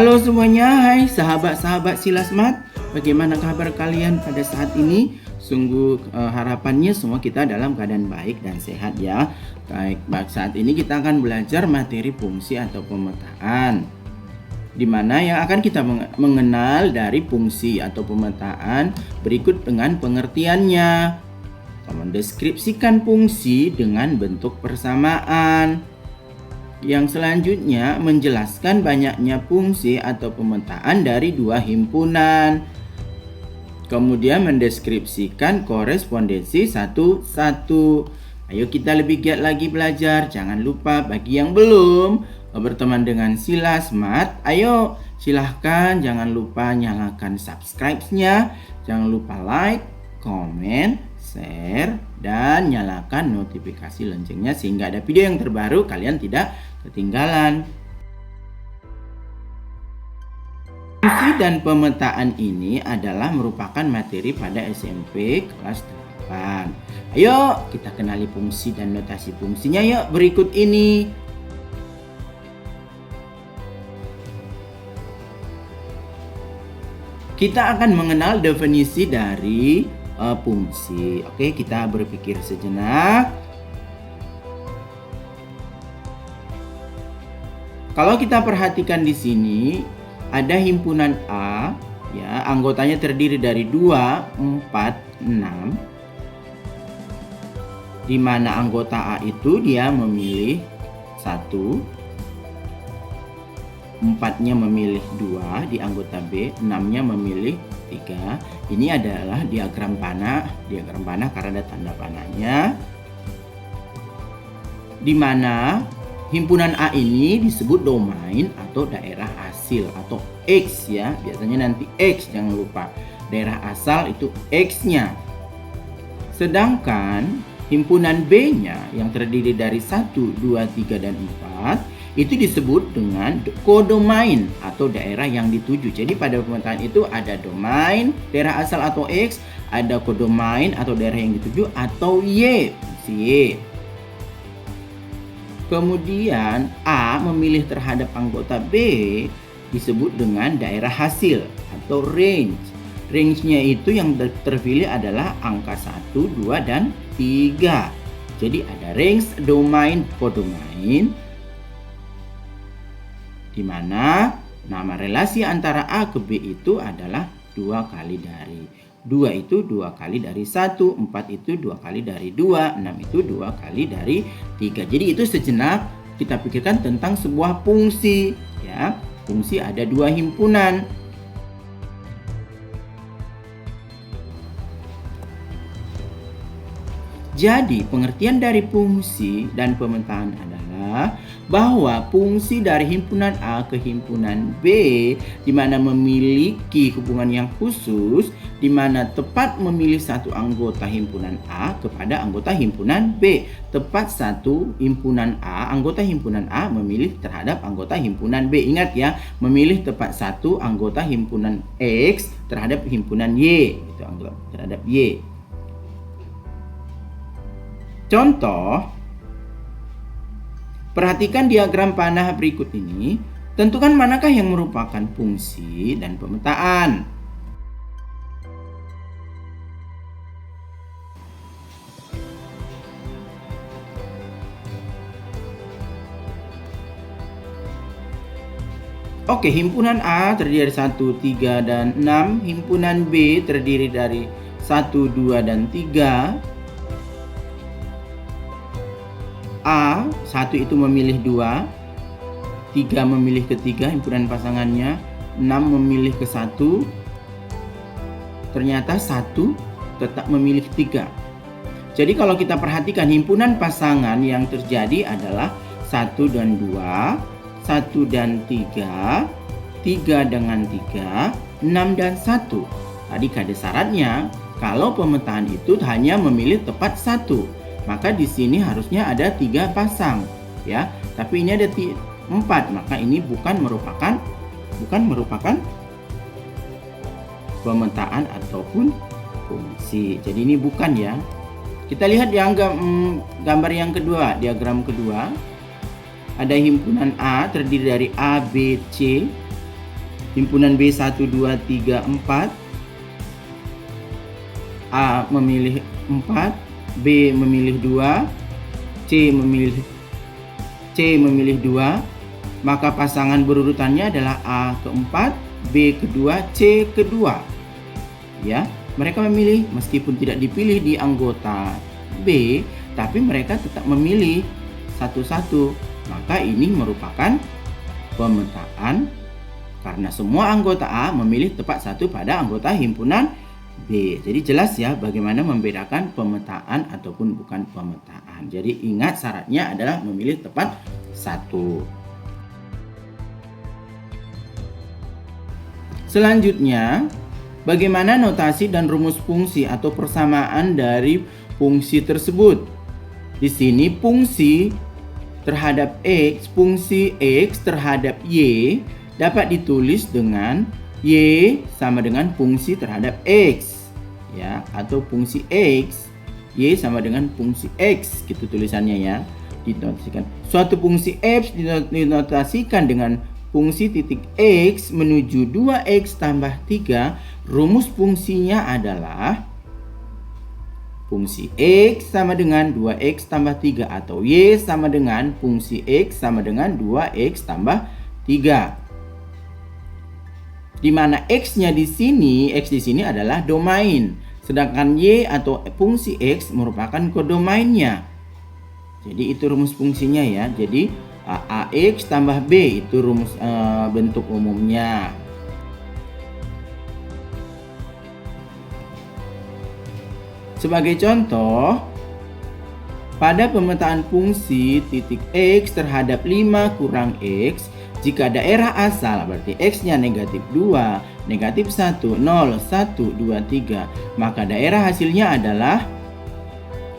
Halo semuanya, hai sahabat-sahabat Silasmat. Bagaimana kabar kalian pada saat ini? Sungguh harapannya semua kita dalam keadaan baik dan sehat ya. Baik, saat ini kita akan belajar materi fungsi atau pemetaan, di mana yang akan kita mengenal dari fungsi atau pemetaan berikut dengan pengertiannya. Mendeskripsikan fungsi dengan bentuk persamaan. Yang selanjutnya menjelaskan banyaknya fungsi atau pemetaan dari dua himpunan. Kemudian mendeskripsikan korespondensi satu-satu. Ayo kita lebih giat lagi belajar. Jangan lupa bagi yang belum berteman dengan Silasmat, ayo silahkan jangan lupa nyalakan subscribe-nya. Jangan lupa like, komen, share, dan nyalakan notifikasi loncengnya sehingga ada video yang terbaru kalian tidak ketinggalan. Fungsi dan pemetaan ini adalah merupakan materi pada SMP kelas 8. Ayo kita kenali fungsi dan notasi fungsinya yuk berikut ini. Kita akan mengenal definisi dari fungsi. Oke, kita berpikir sejenak. Kalau kita perhatikan di sini ada himpunan A, ya, anggotanya terdiri dari 2, 4, 6. Di mana anggota A itu dia memilih 1, 4-nya memilih 2 di anggota B, 6-nya memilih 3. Ini adalah diagram panah karena ada tanda panahnya. Di mana himpunan A ini disebut domain atau daerah hasil atau X ya. Biasanya nanti X, jangan lupa. Daerah asal itu X-nya. Sedangkan himpunan B-nya yang terdiri dari 1, 2, 3, dan 4 itu disebut dengan kodomain atau daerah yang dituju. Jadi pada pemetaan itu ada domain, daerah asal atau X, ada kodomain atau daerah yang dituju atau Y, fungsi Y. Kemudian A memilih terhadap anggota B disebut dengan daerah hasil atau range. Range-nya itu yang terpilih adalah angka 1, 2, dan 3. Jadi ada range, domain, kodomain, di mana nama relasi antara A ke B itu adalah 2 kali dari 2 itu 2 kali dari 1, 4 itu 2 kali dari 2, 6 itu 2 kali dari 3. Jadi itu sejenak kita pikirkan tentang sebuah fungsi ya. Fungsi ada 2 himpunan. Jadi pengertian dari fungsi dan pemetaan adalah bahwa fungsi dari himpunan A ke himpunan B di mana memiliki hubungan yang khusus, di mana tepat memilih satu anggota himpunan A kepada anggota himpunan B. Tepat satu himpunan A, anggota himpunan A memilih terhadap anggota himpunan B. Ingat ya, memilih tepat satu anggota himpunan X terhadap himpunan Y, itu anggota terhadap Y. Contoh, perhatikan diagram panah berikut ini. Tentukan manakah yang merupakan fungsi dan pemetaan. Oke, himpunan A terdiri dari 1, 3, dan 6. Himpunan B terdiri dari 1, 2, dan 3. A, 1 itu memilih 2, 3 memilih ke 3 himpunan pasangannya, 6 memilih ke 1, ternyata 1 tetap memilih 3. Jadi kalau kita perhatikan himpunan pasangan yang terjadi adalah 1 dan 2, 1 dan 3, 3 dengan 3, 6 dan 1. Tadi kade syaratnya kalau pemetaan itu hanya memilih tepat 1. Maka di sini harusnya ada 3 pasang ya. Tapi ini ada 4, maka ini bukan merupakan pemetaan ataupun fungsi. Jadi ini bukan ya. Kita lihat yang gambar yang kedua, diagram kedua. Ada himpunan A terdiri dari A, B, C. himpunan B 1, 2, 3, 4. A memilih 4, B memilih 2, C memilih 2, maka pasangan berurutannya adalah A keempat, B kedua, C kedua. Ya, mereka memilih meskipun tidak dipilih di anggota B, tapi mereka tetap memilih satu-satu. Maka ini merupakan pemetaan karena semua anggota A memilih tepat satu pada anggota himpunan B. Jadi jelas ya bagaimana membedakan pemetaan ataupun bukan pemetaan. Jadi ingat syaratnya adalah memilih tepat satu. Selanjutnya, bagaimana notasi dan rumus fungsi atau persamaan dari fungsi tersebut? Di sini fungsi terhadap X, fungsi X terhadap Y dapat ditulis dengan Y sama dengan fungsi terhadap X, ya, atau fungsi X, Y sama dengan fungsi X, gitu tulisannya ya, dinotasikan. Suatu fungsi F dinotasikan dengan fungsi titik X menuju 2X tambah 3, rumus fungsinya adalah fungsi X sama dengan 2X tambah 3 atau Y sama dengan fungsi X sama dengan 2X tambah 3. Di mana X-nya di sini adalah domain, sedangkan Y atau fungsi X merupakan kodomainnya. Jadi itu rumus fungsinya ya. Jadi AX tambah B itu rumus bentuk umumnya. Sebagai contoh, pada pemetaan fungsi titik X terhadap 5 kurang X, jika daerah asal berarti X-nya negatif 2, negatif 1, 0, 1, 2, 3, maka daerah hasilnya adalah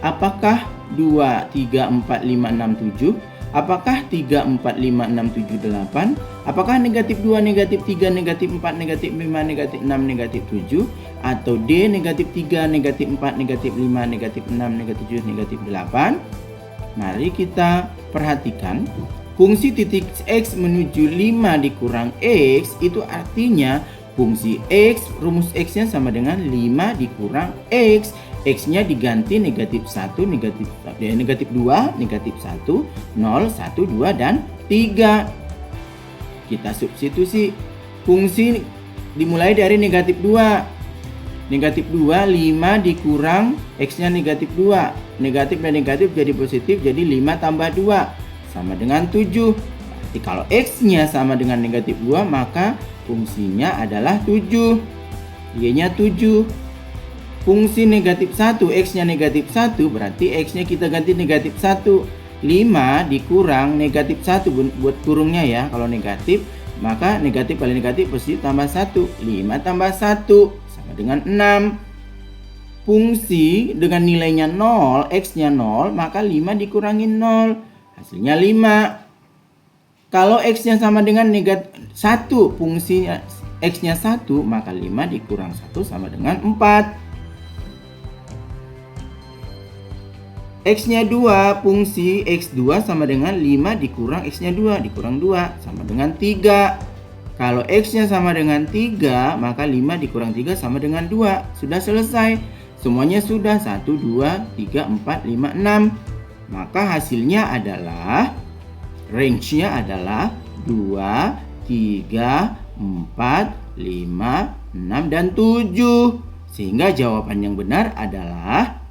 apakah 2, 3, 4, 5, 6, 7? Apakah 3, 4, 5, 6, 7, 8? Apakah negatif 2, negatif 3, negatif 4, negatif 5, negatif 6, negatif 7? Atau D negatif 3, negatif 4, negatif 5, negatif 6, negatif 7, negatif 8? Mari kita perhatikan. Fungsi titik X menuju 5 dikurang X itu artinya fungsi X, rumus X-nya sama dengan 5 dikurang X. X-nya diganti negatif 1, negatif 2, negatif 1, 0, 1, 2, dan 3. Kita substitusi. Fungsi dimulai dari negatif 2. Negatif 2, 5 dikurang X-nya negatif 2. Negatif dan negatif jadi positif, jadi 5 tambah 2. Sama dengan 7. Berarti kalau X-nya sama dengan negatif 2, maka fungsinya adalah 7. Y-nya 7. Fungsi negatif 1, X-nya negatif 1, berarti X-nya kita ganti negatif 1. 5 dikurang negatif 1, buat kurungnya ya. Kalau negatif, maka negatif kali negatif pasti tambah 1. 5 tambah 1 sama dengan 6. Fungsi dengan nilainya 0, X-nya 0, maka 5 dikurangi 0. Hasilnya 5. Kalau X-nya sama dengan negatif 1, fungsinya X-nya 1, maka 5 dikurang 1 sama dengan 4. X-nya 2, fungsi X2 sama dengan 5 dikurang X-nya 2, dikurang 2 sama dengan 3. Kalau X-nya sama dengan 3, maka 5 dikurang 3 sama dengan 2. Sudah selesai. Semuanya sudah 1, 2, 3, 4, 5, 6. Maka hasilnya adalah range-nya adalah 2, 3, 4, 5, 6, dan 7. Sehingga jawaban yang benar adalah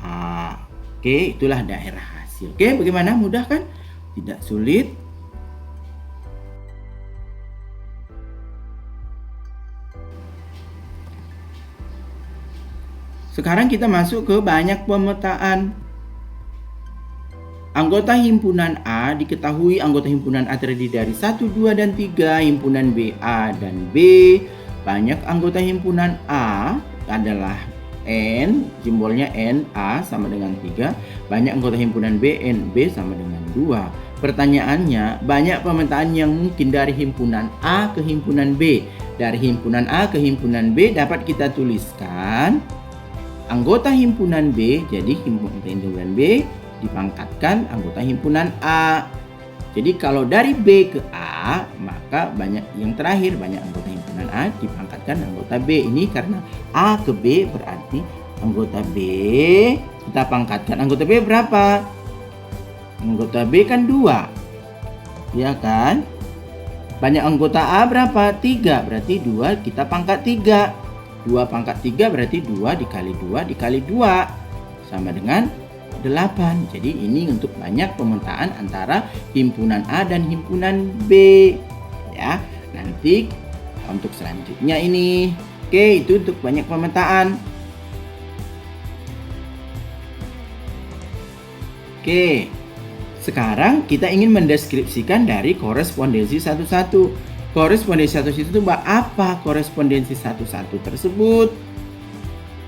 A. Oke, itulah daerah hasil. Oke, bagaimana? Mudah kan? Tidak sulit. Sekarang kita masuk ke banyak pemetaan. Anggota himpunan A diketahui anggota himpunan A terdiri dari 1, 2, dan 3. Himpunan B, A, dan B. Banyak anggota himpunan A adalah N, simbolnya N, A sama dengan 3. Banyak anggota himpunan B, N, B sama dengan 2. Pertanyaannya, banyak pemetaan yang mungkin dari himpunan A ke himpunan B. Dari himpunan A ke himpunan B dapat kita tuliskan anggota himpunan B, jadi himpunan B dipangkatkan anggota himpunan A. Jadi kalau dari B ke A, maka yang terakhir banyak anggota himpunan A dipangkatkan anggota B. Ini karena A ke B berarti anggota B kita pangkatkan. Anggota B berapa? Anggota B kan 2. Ya kan? Banyak anggota A berapa? 3. Berarti 2 kita pangkat 3. 2 pangkat 3 berarti 2 dikali 2 dikali 2 sama dengan 8. Jadi ini untuk banyak pemetaan antara himpunan A dan himpunan B. Ya, nanti untuk selanjutnya ini. Oke, itu untuk banyak pemetaan. Oke. Sekarang kita ingin mendeskripsikan dari korespondensi satu-satu. Korespondensi satu-satu itu apa korespondensi satu-satu tersebut?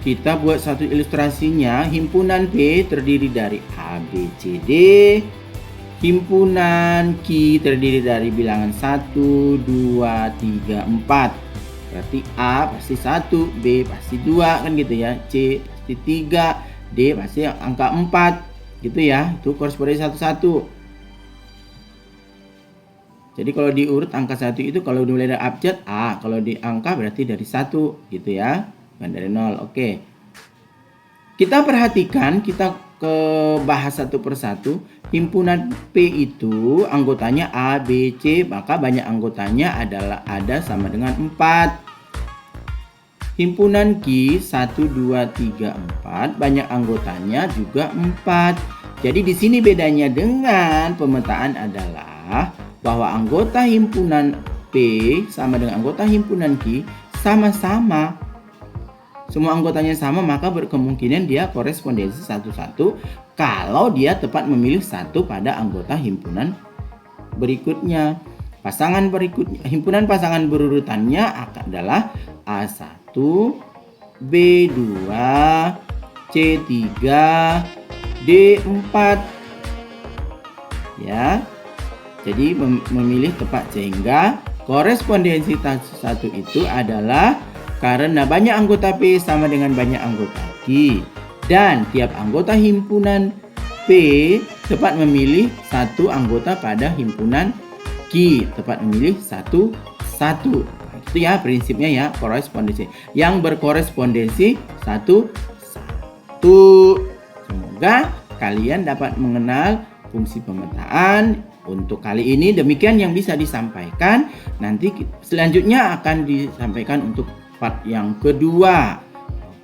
Kita buat satu ilustrasinya. Himpunan B terdiri dari A, B, C, D. Himpunan Q terdiri dari bilangan 1, 2, 3, 4. Berarti A pasti 1, B pasti 2 kan gitu ya. C pasti 3, D pasti angka 4. Gitu ya, itu korespondensi satu-satu. Jadi kalau diurut angka 1 itu kalau dimulai dari abjad A, kalau di angka berarti dari 1 gitu ya, bukan dari 0. Oke. Kita perhatikan, kita ke bahas satu persatu. Himpunan P itu anggotanya A, B, C, maka banyak anggotanya ada sama dengan 4. Himpunan Q 1, 2, 3, 4 banyak anggotanya juga 4. Jadi di sini bedanya dengan pemetaan adalah bahwa anggota himpunan P sama dengan anggota himpunan Q sama-sama. Semua anggotanya sama, maka berkemungkinan dia korespondensi satu-satu kalau dia tepat memilih satu pada anggota himpunan berikutnya. Pasangan berikutnya, himpunan pasangan berurutannya adalah A1, B2, C3, D4. Ya. Jadi memilih tepat sehingga korespondensi satu itu adalah karena banyak anggota P sama dengan banyak anggota Q. Dan tiap anggota himpunan P tepat memilih satu anggota pada himpunan Q, tepat memilih satu. Itu ya prinsipnya ya korespondensi. Yang berkorespondensi satu. Semoga kalian dapat mengenal fungsi pemetaan. Untuk kali ini demikian yang bisa disampaikan. Nanti selanjutnya akan disampaikan untuk part yang kedua.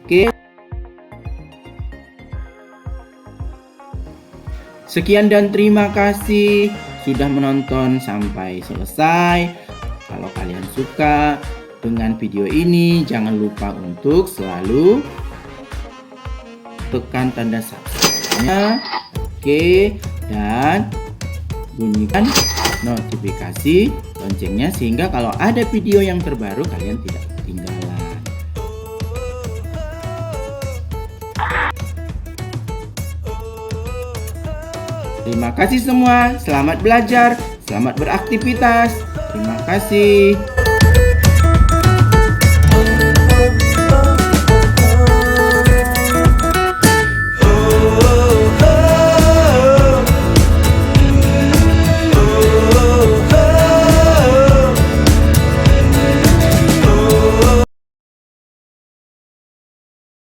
Oke. Sekian dan terima kasih sudah menonton sampai selesai. Kalau kalian suka dengan video ini, jangan lupa untuk selalu tekan tanda subscribe-nya. Oke, dan bunyikan notifikasi loncengnya sehingga kalau ada video yang terbaru kalian tidak ketinggalan. Terima kasih semua, selamat belajar, selamat beraktivitas. Terima kasih.